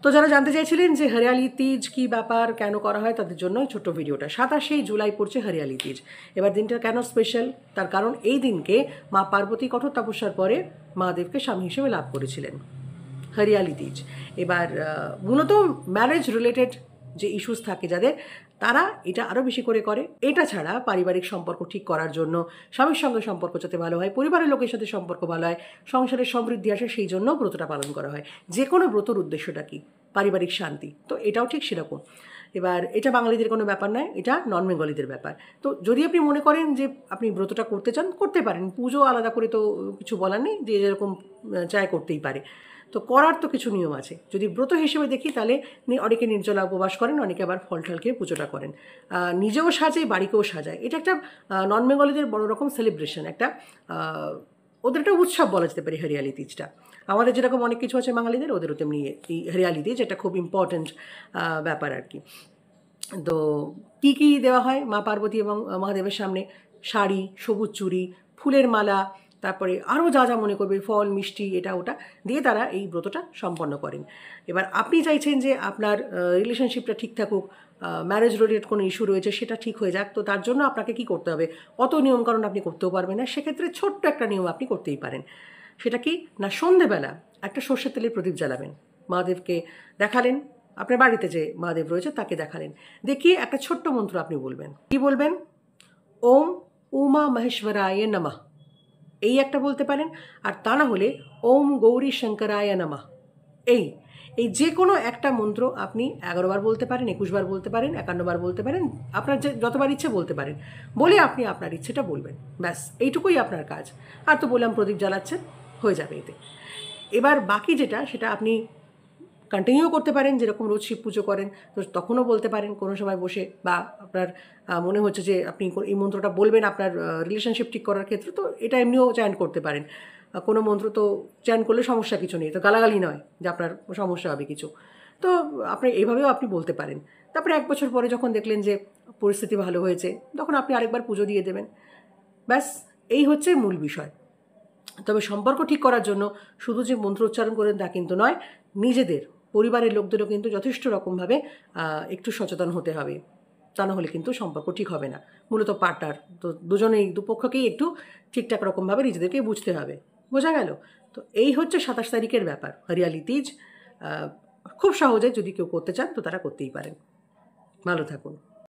তো যারা জানতে চাইছিলেন যে হরিয়ালি তিজ কী ব্যাপার, কেন করা হয়, তাদের জন্য ছোট্ট ভিডিওটা। 27শে জুলাই পড়ছে হরিয়ালি তিজ। এবার দিনটা কেন স্পেশাল, তার কারণ এই দিনকে মা পার্বতী কঠোর তপস্যার পরে মহাদেবকে স্বামী হিসেবে লাভ করেছিলেন। হরিয়ালি তিজ এবার মূলত ম্যারেজ রিলেটেড যে ইস্যুস থাকে যাদের, তারা এটা আরও বেশি করে করে। এটা ছাড়া পারিবারিক সম্পর্ক ঠিক করার জন্য, স্বামীর সঙ্গে সম্পর্ক যাতে ভালো হয়, পরিবারের লোকের সাথে সম্পর্ক ভালো হয়, সংসারের সমৃদ্ধি আসে, সেই জন্য ব্রতটা পালন করা হয়। যে কোনো ব্রতর উদ্দেশ্যটা কি? পারিবারিক শান্তি। তো এটাও ঠিক সেরকম। এবার এটা বাঙালিদের কোনো ব্যাপার নয়, এটা নন বেঙ্গলিদের ব্যাপার। তো যদি আপনি মনে করেন যে আপনি ব্রতটা করতে চান, করতে পারেন। পুজো আলাদা করে তো কিছু বলার নেই, যে যেরকম চায় করতেই পারে। তো করার তো কিছু নিয়ম আছে। যদি ব্রত হিসেবে দেখি তাহলে অনেকে নির্জলা উপবাস করেন, অনেকে আবার ফল ঠাল খেয়ে পুজোটা করেন, নিজেও সাজায়, বাড়িকেও সাজায়। এটা একটা নন বেঙ্গলিদের বড় রকম সেলিব্রেশন, একটা ওদের একটা উৎসব বলা যেতে পারে হরিয়ালি তিজটা। আমাদের যেরকম অনেক কিছু আছে বাঙালিদের, ওদেরও তেমনি এই হরিয়ালি তিজ একটা খুব ইম্পর্ট্যান্ট ব্যাপার আর কি। তো কী কী দেওয়া হয় মা পার্বতী এবং মহাদেবের সামনে? শাড়ি, সবুজ চুড়ি, ফুলের মালা, তারপরে আরও যা যা মনে করবে, ফল মিষ্টি, এটা ওটা দিয়ে তারা এই ব্রতটা সম্পন্ন করেন। এবার আপনি চাইছেন যে আপনার রিলেশনশিপটা ঠিক থাকুক, ম্যারেজ রিলেটেড কোনো ইস্যু রয়েছে সেটা ঠিক হয়ে যাক, তো তার জন্য আপনাকে কি করতে হবে? অত নিয়মকানুন আপনি করতেও পারবেন না। সেক্ষেত্রে ছোট্ট একটা নিয়ম আপনি করতেই পারেন। সেটা কি না, সন্ধেবেলা একটা সর্ষের তেলের প্রদীপ জ্বালাবেন, মহাদেবকে দেখালেন, আপনার বাড়িতে যে মহাদেব রয়েছে তাকে দেখালেন, দেখিয়ে একটা ছোট্ট মন্ত্র আপনি বলবেন। কি বলবেন? ওম উমা মহেশ্বরায় নমঃ, এই একটা বলতে পারেন। আর তা না হলে ওম গৌরী শঙ্করায় নমঃ, এই এই যে কোনো একটা মন্ত্র আপনি 11 বার বলতে পারেন, 21 বার বলতে পারেন, 51 বার বলতে পারেন, আপনার যে যতবার ইচ্ছে বলতে পারেন। বলে আপনি আপনার ইচ্ছেটা বলবেন, ব্যাস এইটুকুই আপনার কাজ। আর তো বললাম প্রদীপ জ্বালাচ্ছেন, হয়ে যাবে এতে। এবার বাকি যেটা, সেটা আপনি কন্টিনিউ করতে পারেন, যেরকম রোজ শিব পুজো করেন তো তখনও বলতে পারেন কোনো সময় বসে, বা আপনার মনে হচ্ছে যে আপনি এই মন্ত্রটা বলবেন আপনার রিলেশনশিপ ঠিক করার ক্ষেত্রে, তো এটা এমনিও চ্যান্ট করতে পারেন। কোনো মন্ত্র তো চ্যান্ট করলে সমস্যা কিছু নেই, তো গালাগালি নয় যে আপনার সমস্যা হবে কিছু। তো আপনি এইভাবেও আপনি বলতে পারেন। তারপরে 1 বছর পরে যখন দেখলেন যে পরিস্থিতি ভালো হয়েছে, তখন আপনি আরেকবার পুজো দিয়ে দেবেন, ব্যাস। এই হচ্ছে মূল বিষয়। তবে সম্পর্ক ঠিক করার জন্য শুধু যে মন্ত্র উচ্চারণ করেন তা কিন্তু নয়, নিজেদের পরিবারের লোকদেরও কিন্তু যথেষ্ট রকমভাবে একটু সচেতন হতে হবে। তা না হলে কিন্তু সম্পর্ক ঠিক হবে না। মূলত পার্টনার তো দুজনেই, দুপক্ষকেই একটু ঠিকঠাক রকমভাবে নিজেদেরকে বুঝতে হবে। বোঝা গেল? তো এই হচ্ছে 27 তারিখের ব্যাপার, হরিয়ালি তিজ। খুব সহজে যদি কেউ করতে চান তো তারা করতেই পারেন। ভালো থাকুন।